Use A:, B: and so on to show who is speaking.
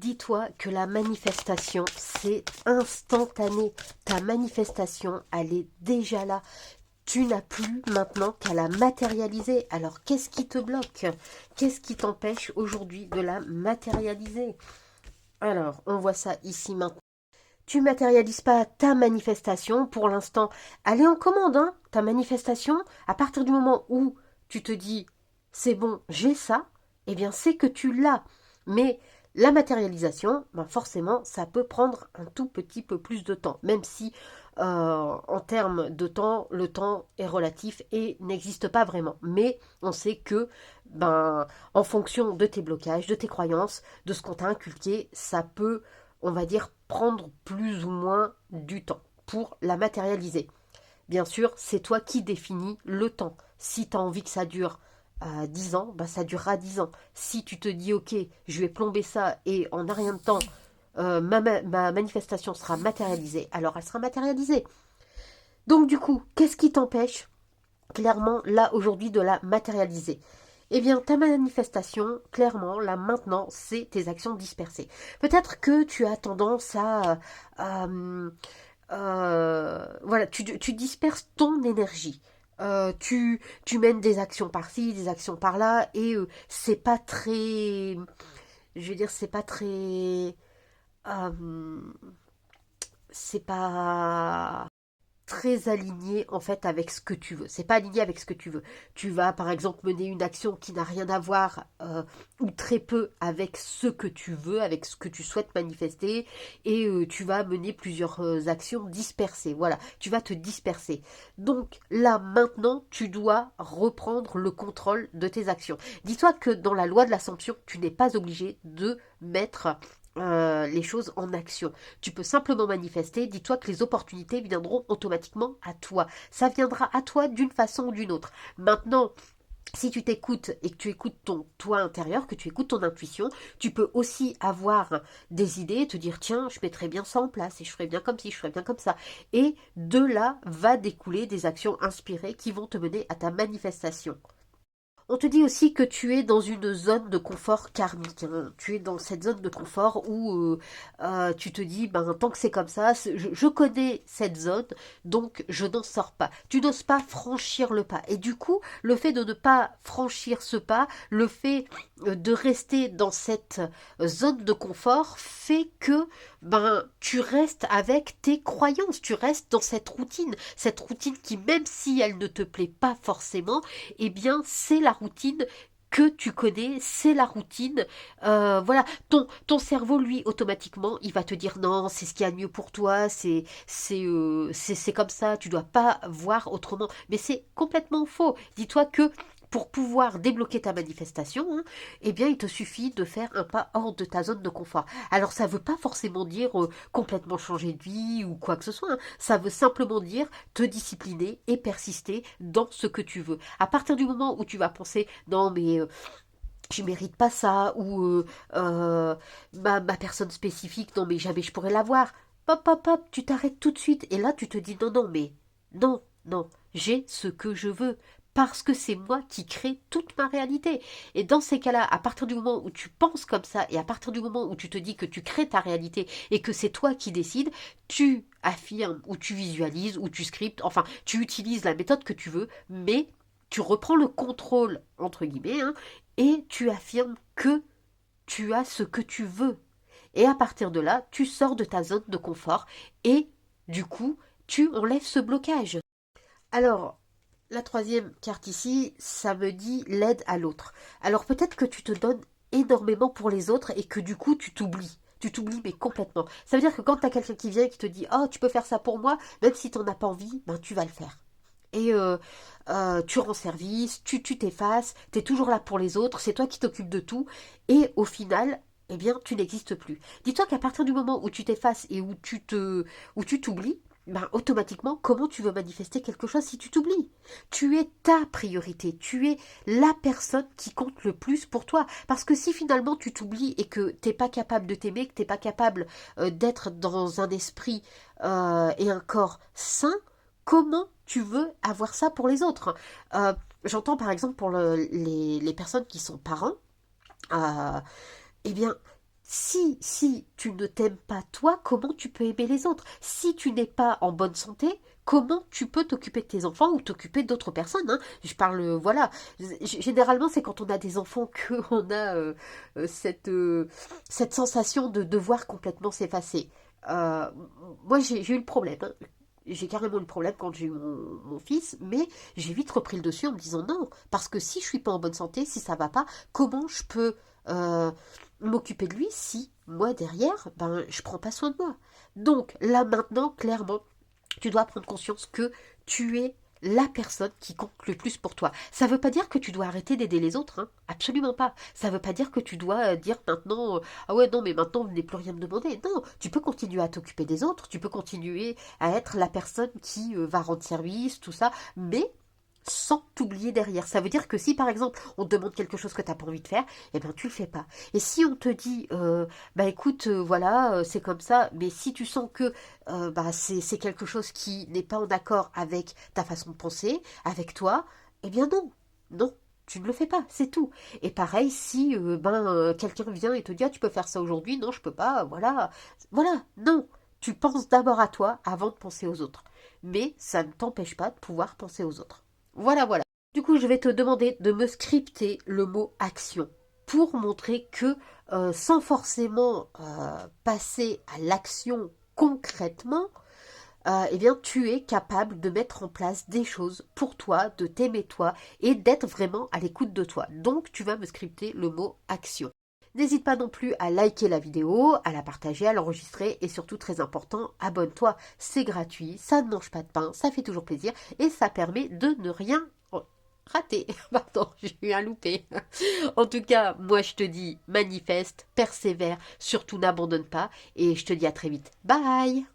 A: Dis-toi que la manifestation, c'est instantané. Ta manifestation, elle est déjà là. Tu n'as plus maintenant qu'à la matérialiser. Alors, qu'est-ce qui te bloque? Qu'est-ce qui t'empêche aujourd'hui de la matérialiser? Alors, on voit ça ici maintenant. Tu matérialises pas ta manifestation. Pour l'instant, elle est en commande, hein, ta manifestation. À partir du moment où tu te dis, c'est bon, j'ai ça, eh bien, c'est que tu l'as. Mais la matérialisation, ben forcément, ça peut prendre un tout petit peu plus de temps, même si en termes de temps, le temps est relatif et n'existe pas vraiment. Mais on sait que, ben, en fonction de tes blocages, de tes croyances, de ce qu'on t'a inculqué, ça peut, on va dire, prendre plus ou moins du temps pour la matérialiser. Bien sûr, c'est toi qui définis le temps. Si tu as envie que ça dure 10 ans, bah ça durera 10 ans. Si tu te dis, ok, je vais plomber ça et en un rien de temps, ma manifestation sera matérialisée, alors elle sera matérialisée. Donc du coup, qu'est-ce qui t'empêche clairement là aujourd'hui de la matérialiser? Eh bien, ta manifestation, clairement, là maintenant, c'est tes actions dispersées. Peut-être que tu as tendance voilà, tu disperses ton énergie. Tu mènes des actions par-ci, des actions par-là, et c'est pas très, je veux dire, euh, c'est pas très aligné en fait avec ce que tu veux. C'est pas aligné avec ce que tu veux. Tu vas par exemple mener une action qui n'a rien à voir ou très peu avec ce que tu veux, avec ce que tu souhaites manifester et tu vas mener plusieurs actions dispersées. Voilà, tu vas te disperser. Donc là maintenant, tu dois reprendre le contrôle de tes actions. Dis-toi que dans la loi de l'assomption, tu n'es pas obligé de mettre les choses en action. Tu peux simplement manifester, dis-toi que les opportunités viendront automatiquement à toi. Ça viendra à toi d'une façon ou d'une autre. Maintenant, si tu t'écoutes et que tu écoutes ton toi intérieur, que tu écoutes ton intuition, tu peux aussi avoir des idées, te dire tiens, je mettrais bien ça en place et je ferais bien comme ci, je ferais bien comme ça. Et de là va découler des actions inspirées qui vont te mener à ta manifestation. On te dit aussi que tu es dans une zone de confort karmique, hein. Tu es dans cette zone de confort où tu te dis, ben tant que c'est comme ça, je connais cette zone, donc je n'en sors pas. Tu n'oses pas franchir le pas. Et du coup, le fait de ne pas franchir ce pas, le fait de rester dans cette zone de confort fait que ben tu restes avec tes croyances, tu restes dans cette routine qui, même si elle ne te plaît pas forcément, eh bien, c'est la routine que tu connais, c'est la routine. Voilà, ton cerveau, lui, automatiquement, il va te dire non, c'est ce qu'il y a de mieux pour toi, c'est comme ça, tu dois pas voir autrement. Mais c'est complètement faux. Dis-toi que pour pouvoir débloquer ta manifestation, hein, eh bien, il te suffit de faire un pas hors de ta zone de confort. Alors, ça ne veut pas forcément dire complètement changer de vie ou quoi que ce soit, hein. Ça veut simplement dire te discipliner et persister dans ce que tu veux. À partir du moment où tu vas penser non mais je mérite pas ça ou ma personne spécifique non mais jamais je pourrais l'avoir. Pop pop pop, tu t'arrêtes tout de suite et là tu te dis non non mais non, j'ai ce que je veux parce que c'est moi qui crée toute ma réalité. Et dans ces cas-là, à partir du moment où tu penses comme ça et à partir du moment où tu te dis que tu crées ta réalité et que c'est toi qui décides, tu affirmes ou tu visualises ou tu scriptes, enfin tu utilises la méthode que tu veux, mais tu reprends le contrôle entre guillemets, hein, et tu affirmes que tu as ce que tu veux. Et à partir de là, tu sors de ta zone de confort et du coup, tu enlèves ce blocage. Alors, la troisième carte ici, ça me dit l'aide à l'autre. Alors peut-être que tu te donnes énormément pour les autres et que du coup tu t'oublies. Tu t'oublies mais complètement. Ça veut dire que quand tu as quelqu'un qui vient et qui te dit oh tu peux faire ça pour moi, même si tu n'en as pas envie, ben tu vas le faire. Et tu rends service, tu t'effaces, tu es toujours là pour les autres, c'est toi qui t'occupes de tout, et au final, eh bien, tu n'existes plus. Dis-toi qu'à partir du moment où tu t'effaces et où tu t'oublies, ben, automatiquement, comment tu veux manifester quelque chose si tu t'oublies? Tu es ta priorité, tu es la personne qui compte le plus pour toi. Parce que si finalement tu t'oublies et que t'es pas capable de t'aimer, que t'es pas capable d'être dans un esprit et un corps sain, comment tu veux avoir ça pour les autres? J'entends par exemple pour les personnes qui sont parents, euh, eh bien, Si tu ne t'aimes pas toi, comment tu peux aimer les autres? Si tu n'es pas en bonne santé, comment tu peux t'occuper de tes enfants ou t'occuper d'autres personnes, hein? Je parle, voilà. Généralement, c'est quand on a des enfants qu'on a cette sensation de devoir complètement s'effacer. Euh, Moi, j'ai eu le problème, hein. J'ai carrément eu le problème quand j'ai eu mon fils, mais j'ai vite repris le dessus en me disant non, parce que si je suis pas en bonne santé, si ça va pas, comment je peux euh, m'occuper de lui si moi derrière, ben je prends pas soin de moi. Donc là maintenant, clairement, tu dois prendre conscience que tu es la personne qui compte le plus pour toi. Ça ne veut pas dire que tu dois arrêter d'aider les autres, hein. Absolument pas. Ça ne veut pas dire que tu dois dire maintenant ah ouais non mais maintenant vous n'avez plus rien me demander. Non, tu peux continuer à t'occuper des autres, tu peux continuer à être la personne qui va rendre service, tout ça, mais sans t'oublier derrière. Ça veut dire que si par exemple on te demande quelque chose que tu n'as pas envie de faire, eh ben tu le fais pas. Et si on te dit bah écoute voilà c'est comme ça, mais si tu sens que bah c'est quelque chose qui n'est pas en accord avec ta façon de penser, avec toi, eh bien non, non. Tu ne le fais pas, c'est tout. Et pareil, si quelqu'un vient et te dit ah, tu peux faire ça aujourd'hui, non je peux pas, voilà, voilà, non. Tu penses d'abord à toi avant de penser aux autres. Mais ça ne t'empêche pas de pouvoir penser aux autres. Voilà, voilà. Du coup, je vais te demander de me scripter le mot action pour montrer que sans forcément passer à l'action concrètement, eh bien, tu es capable de mettre en place des choses pour toi, de t'aimer toi et d'être vraiment à l'écoute de toi. Donc, tu vas me scripter le mot action. N'hésite pas non plus à liker la vidéo, à la partager, à l'enregistrer et surtout très important, abonne-toi, c'est gratuit, ça ne mange pas de pain, ça fait toujours plaisir et ça permet de ne rien rater. Pardon, j'ai eu un loupé. En tout cas, moi je te dis manifeste, persévère, surtout n'abandonne pas et je te dis à très vite. Bye!